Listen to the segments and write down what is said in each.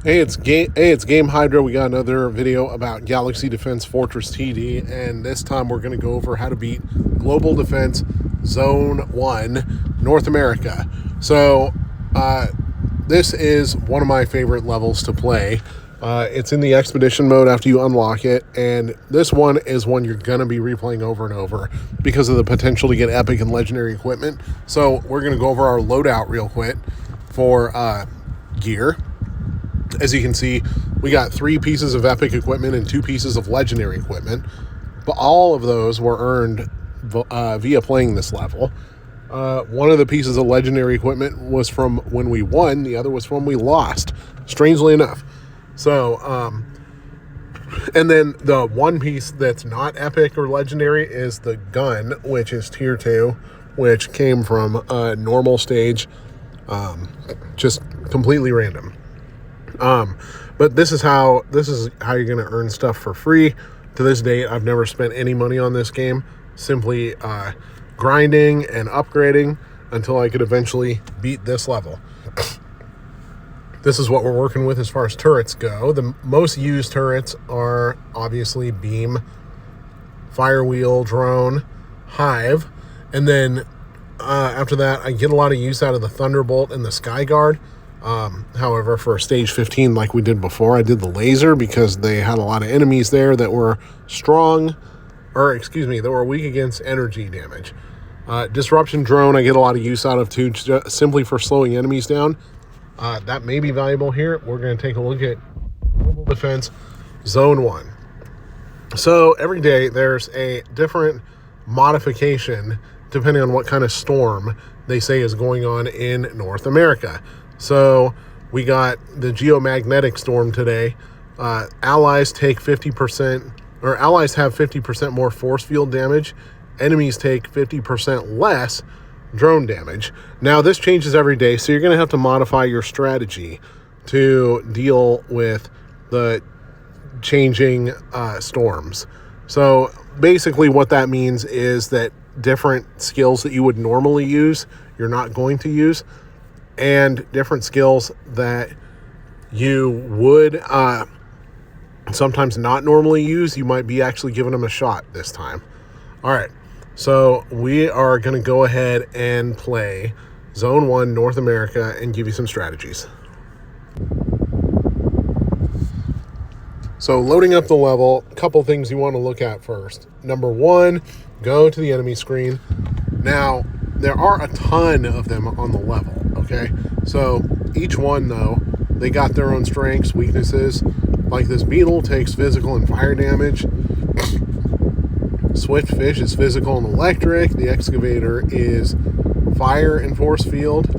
It's Game Hydra. We got another video about Galaxy Defense Fortress TD, and this time we're going to go over how to beat Global Defense Zone 1 North America. So this is one of my favorite levels to play. It's in the expedition mode after you unlock it, and this one is one you're going to be replaying over and over because of the potential to get epic and legendary equipment. So we're going to go over our loadout real quick for gear. As you can see, we got 3 pieces of epic equipment and 2 pieces of legendary equipment, but all of those were earned via playing this level. One of the pieces of legendary equipment was from when we won, the other was from when we lost, strangely enough. So, and then the one piece that's not epic or legendary is the gun, which is tier 2, which came from a normal stage, just completely random. But this is how you're going to earn stuff for free. To this date, I've never spent any money on this game, simply grinding and upgrading until I could eventually beat this level. This is what we're working with as far as turrets go. The most used turrets are obviously Beam, Firewheel, Drone, Hive, and then after that, I get a lot of use out of the Thunderbolt and the Sky Guard. However, for stage 15, like we did before, I did the laser because they had a lot of enemies there that were that were weak against energy damage. Disruption drone, I get a lot of use out of too, simply for slowing enemies down. That may be valuable here. We're going to take a look at Global Defense Zone 1. So every day there's a different modification depending on what kind of storm they say is going on in North America. So we got the geomagnetic storm today. Allies have 50% more force field damage. Enemies take 50% less drone damage. Now this changes every day, so you're going to have to modify your strategy to deal with the changing storms. So basically what that means is that different skills that you would normally use, you're not going to use, and different skills that you would sometimes not normally use, you might be actually giving them a shot this time. All right, so we are going to go ahead and play Zone 1 North America and give you some strategies. So loading up the level, a couple things you want to look at first. Number 1, go to the enemy screen. Now, there are a ton of them on the level, okay? So each one, though, they got their own strengths, weaknesses. Like this beetle takes physical and fire damage. Swiftfish is physical and electric. The excavator is fire and force field.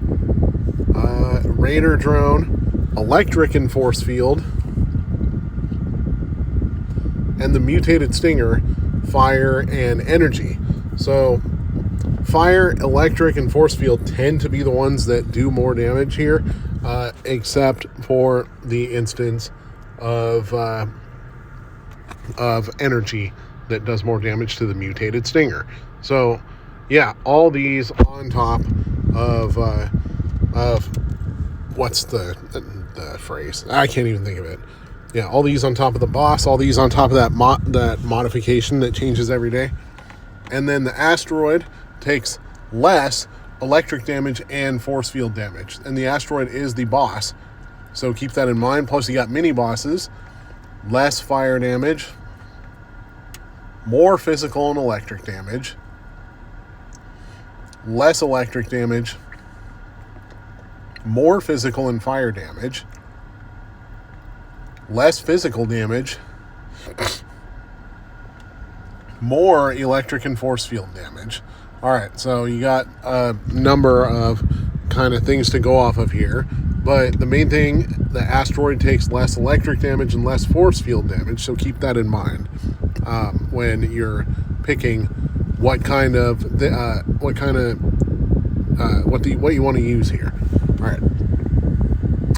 Raider drone, electric and force field. And the mutated stinger, fire and energy. So fire, electric, and force field tend to be the ones that do more damage here, except for the instance of energy that does more damage to the mutated stinger. So, yeah, all these on top of what's the phrase? I can't even think of it. Yeah, all these on top of the boss, all these on top of that modification that changes every day. And then the asteroid takes less electric damage and force field damage. And the asteroid is the boss. So keep that in mind. Plus you got mini bosses, less fire damage, more physical and electric damage, less electric damage, more physical and fire damage, less physical damage, more electric and force field damage. All right, so you got a number of kind of things to go off of here, but the main thing, the asteroid takes less electric damage and less force field damage, so keep that in mind when you're picking what you want to use here. All right,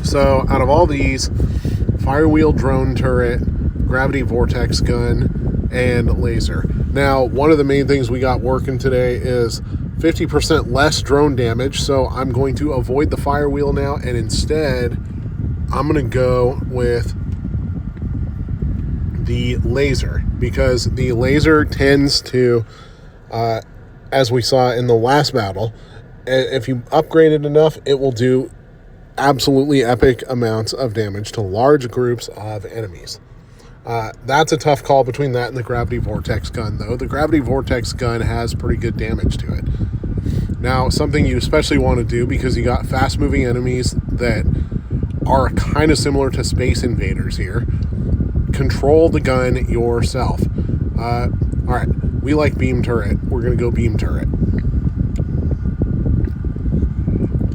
so out of all these, Firewheel drone turret, gravity vortex gun, and laser. Now, one of the main things we got working today is 50% less drone damage, so I'm going to avoid the Firewheel now and instead I'm going to go with the laser, because the laser tends to, as we saw in the last battle, if you upgrade it enough, it will do absolutely epic amounts of damage to large groups of enemies. That's a tough call between that and the gravity vortex gun, though. The gravity vortex gun has pretty good damage to it. Now, something you especially want to do, because you got fast-moving enemies that are kind of similar to Space Invaders here, control the gun yourself. All right, we like beam turret. We're going to go beam turret.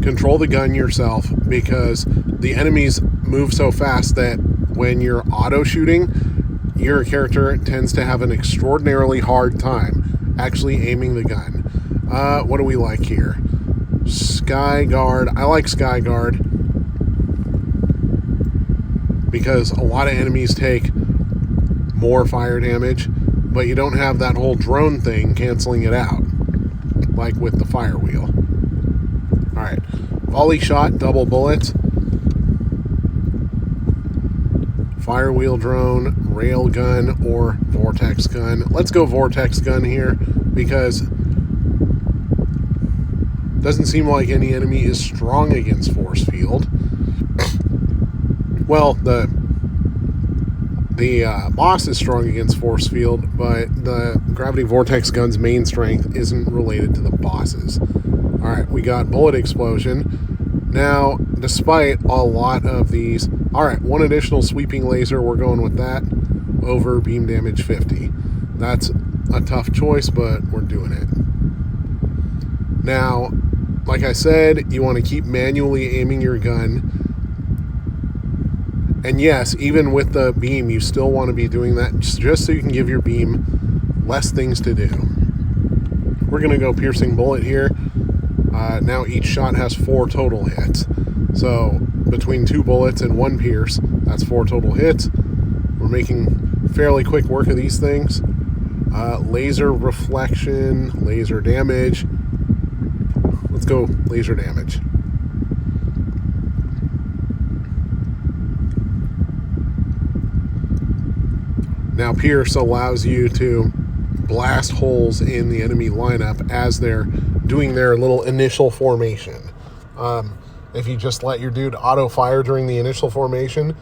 Control the gun yourself, because the enemies move so fast that when you're auto shooting, your character tends to have an extraordinarily hard time actually aiming the gun. What do we like here? Sky Guard. I like Sky Guard because a lot of enemies take more fire damage, but you don't have that whole drone thing canceling it out, like with the fire wheel. All right, volley shot, double bullets, fire wheel drone, rail gun, or vortex gun. Let's go vortex gun here, because it doesn't seem like any enemy is strong against force field. Well, the boss is strong against force field, but the gravity vortex gun's main strength isn't related to the bosses. All right, we got bullet explosion. Now, despite a lot of these, all right, one additional sweeping laser, we're going with that over beam damage 50. That's a tough choice, but we're doing it. Now, like I said, you want to keep manually aiming your gun. And yes, even with the beam, you still want to be doing that just so you can give your beam less things to do. We're going to go piercing bullet here. Now each shot has 4 total hits. So between 2 bullets and 1 pierce, that's 4 total hits. We're making fairly quick work of these things. Laser reflection, laser damage. Let's go laser damage. Now, Pierce allows you to blast holes in the enemy lineup as they're doing their little initial formation. If you just let your dude auto-fire during the initial formation,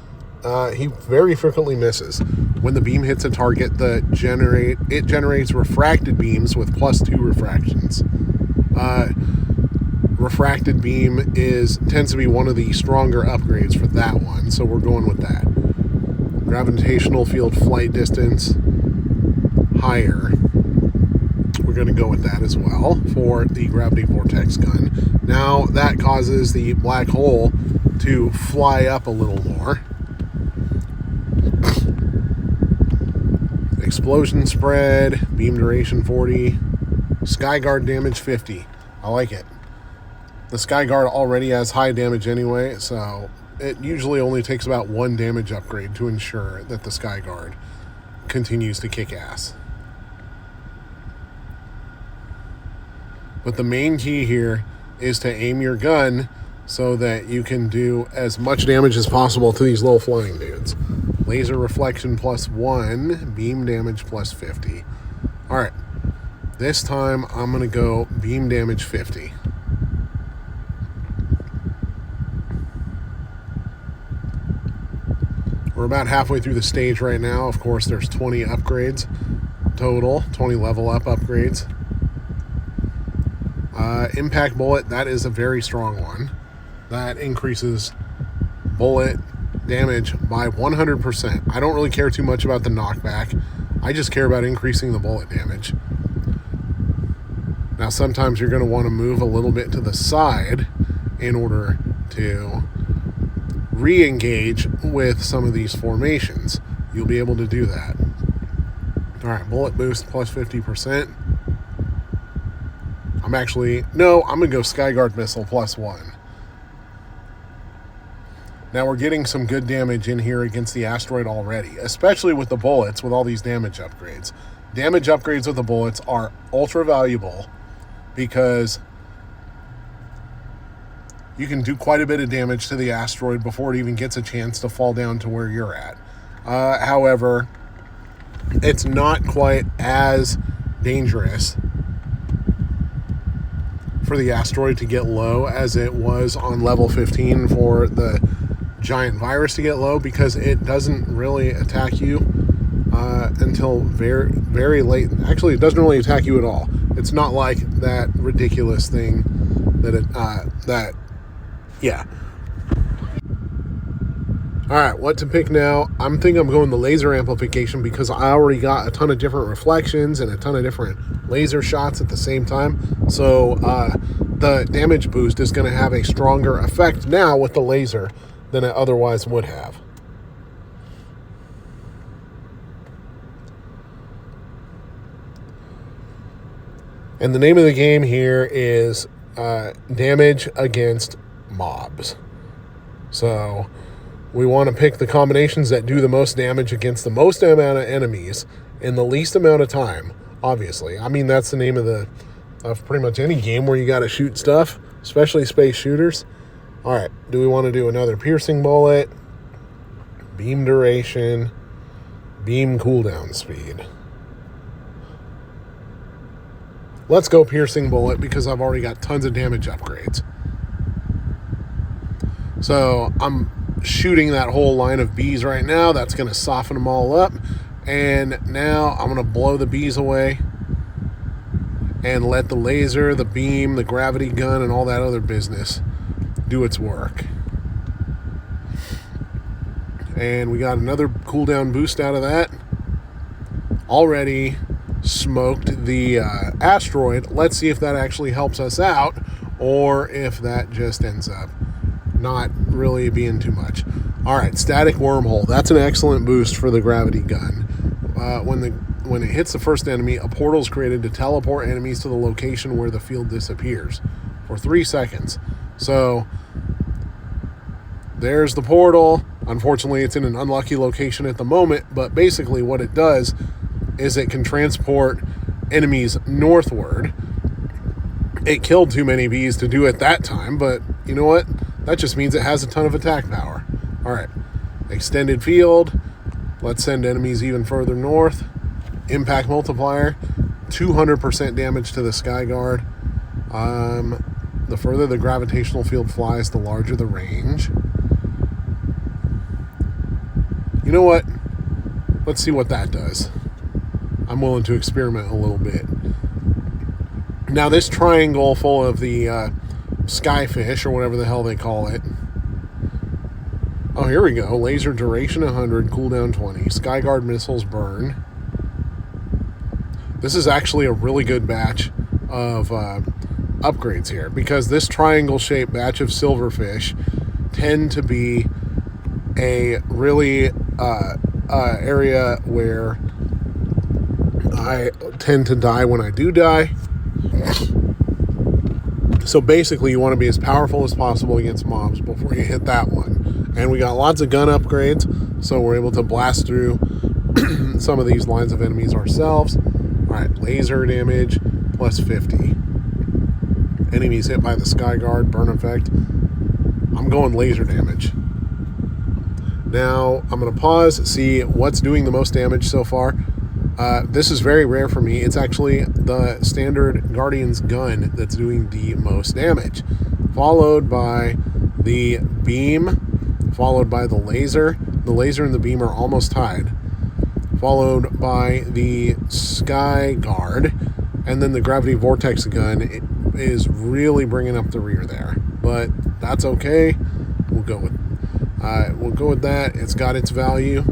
he very frequently misses. When the beam hits a target, it generates refracted beams with +2 refractions. Refracted beam tends to be one of the stronger upgrades for that one, so we're going with that. Gravitational field flight distance, higher. We're going to go with that as well for the gravity vortex gun. Now that causes the black hole to fly up a little more. Explosion spread, beam duration 40, Sky Guard damage 50. I like it. The Sky Guard already has high damage anyway, so it usually only takes about 1 damage upgrade to ensure that the Sky Guard continues to kick ass. But the main key here is to aim your gun so that you can do as much damage as possible to these little flying dudes. Laser reflection +1, beam damage +50. All right, this time I'm going to go beam damage 50. We're about halfway through the stage right now. Of course, there's 20 upgrades total, 20 level up upgrades. Impact bullet, that is a very strong one. That increases bullet damage by 100%. I don't really care too much about the knockback. I just care about increasing the bullet damage. Now, sometimes you're going to want to move a little bit to the side in order to re-engage with some of these formations. You'll be able to do that. All right, bullet boost +50%. I'm going to go Sky Guard missile +1. Now we're getting some good damage in here against the asteroid already, especially with the bullets with all these damage upgrades. Damage upgrades with the bullets are ultra valuable because you can do quite a bit of damage to the asteroid before it even gets a chance to fall down to where you're at. However, it's not quite as dangerous for the asteroid to get low as it was on level 15 for the giant virus to get low, because it doesn't really attack you until very, very late. Actually, it doesn't really attack you at all. It's not like that ridiculous thing that yeah. All right, what to pick now? I'm thinking I'm going the laser amplification because I already got a ton of different reflections and a ton of different laser shots at the same time. So the damage boost is going to have a stronger effect now with the laser than it otherwise would have. And the name of the game here is damage against mobs. So we want to pick the combinations that do the most damage against the most amount of enemies in the least amount of time, obviously. I mean, that's the name of pretty much any game where you got to shoot stuff, especially space shooters. All right, do we want to do another piercing bullet, beam duration, beam cooldown speed? Let's go piercing bullet because I've already got tons of damage upgrades. So I'm shooting that whole line of bees right now. That's going to soften them all up. And now I'm going to blow the bees away and let the laser, the beam, the gravity gun, and all that other business do its work. And we got another cooldown boost out of that. Already smoked the asteroid. Let's see if that actually helps us out or if that just ends up not really being too much. All right, static wormhole. That's an excellent boost for the gravity gun. When it hits the first enemy, a portal is created to teleport enemies to the location where the field disappears for 3 seconds. So there's the portal. Unfortunately, it's in an unlucky location at the moment, but basically what it does is it can transport enemies northward. It killed too many bees to do it that time, but you know what? That just means it has a ton of attack power. All right, extended field. Let's send enemies even further north. Impact multiplier, 200% damage to the Sky Guard. The further the gravitational field flies, the larger the range. You know what? Let's see what that does. I'm willing to experiment a little bit. Now this triangle full of the skyfish, or whatever the hell they call it. Oh, here we go. Laser duration 100, cooldown 20. Skyguard missiles burn. This is actually a really good batch of upgrades here, because this triangle-shaped batch of silverfish tend to be a really area where I tend to die when I do die. So basically, you want to be as powerful as possible against mobs before you hit that one. And we got lots of gun upgrades, so we're able to blast through some of these lines of enemies ourselves. All right, laser damage plus 50. Enemies hit by the Sky Guard, burn effect. I'm going laser damage. Now, I'm going to pause, see what's doing the most damage so far. This is very rare for me. It's actually the standard Guardian's gun that's doing the most damage, followed by the beam, followed by the laser. The laser and the beam are almost tied, followed by the Sky Guard, and then the gravity vortex gun is really bringing up the rear there. But that's okay. We'll go with that. It's got its value.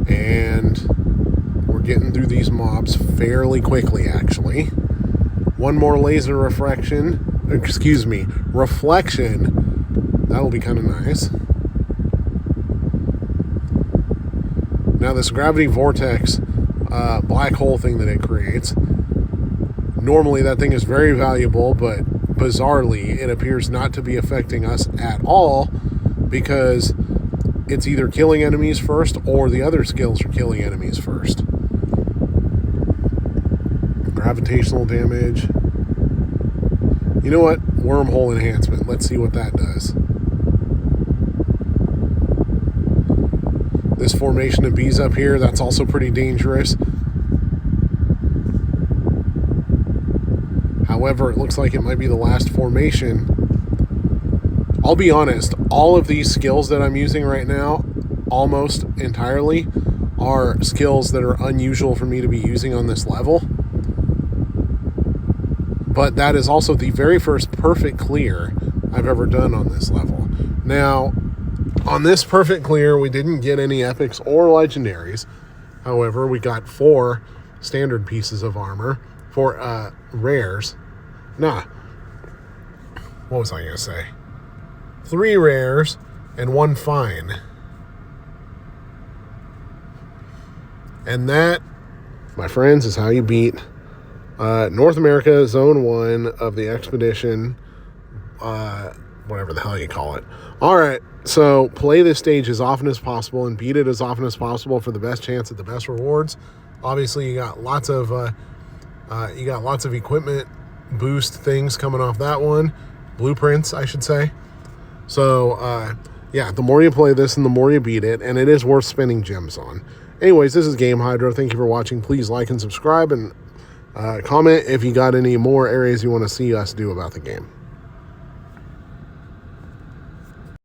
And we're getting through these mobs fairly quickly, actually. One more laser reflection. That'll be kind of nice. Now this gravity vortex black hole thing that it creates, normally that thing is very valuable, but bizarrely it appears not to be affecting us at all, because it's either killing enemies first or the other skills are killing enemies first. Gravitational damage. You know what? Wormhole enhancement. Let's see what that does. This formation of bees up here, that's also pretty dangerous. However, it looks like it might be the last formation. I'll be honest, all of these skills that I'm using right now, almost entirely, are skills that are unusual for me to be using on this level. But that is also the very first perfect clear I've ever done on this level. Now, on this perfect clear, we didn't get any epics or legendaries. However, we got 4 standard pieces of armor, 4 rares. What was I going to say? 3 rares and 1 fine. And that, my friends, is how you beat North America Zone 1 of the Expedition, whatever the hell you call it. All right, so play this stage as often as possible and beat it as often as possible for the best chance at the best rewards. Obviously, you got lots of equipment boost things coming off that one, blueprints, I should say. So, yeah, the more you play this and the more you beat it, and it is worth spending gems on. Anyways, this is Game Hydro. Thank you for watching. Please like and subscribe, and comment if you got any more areas you want to see us do about the game.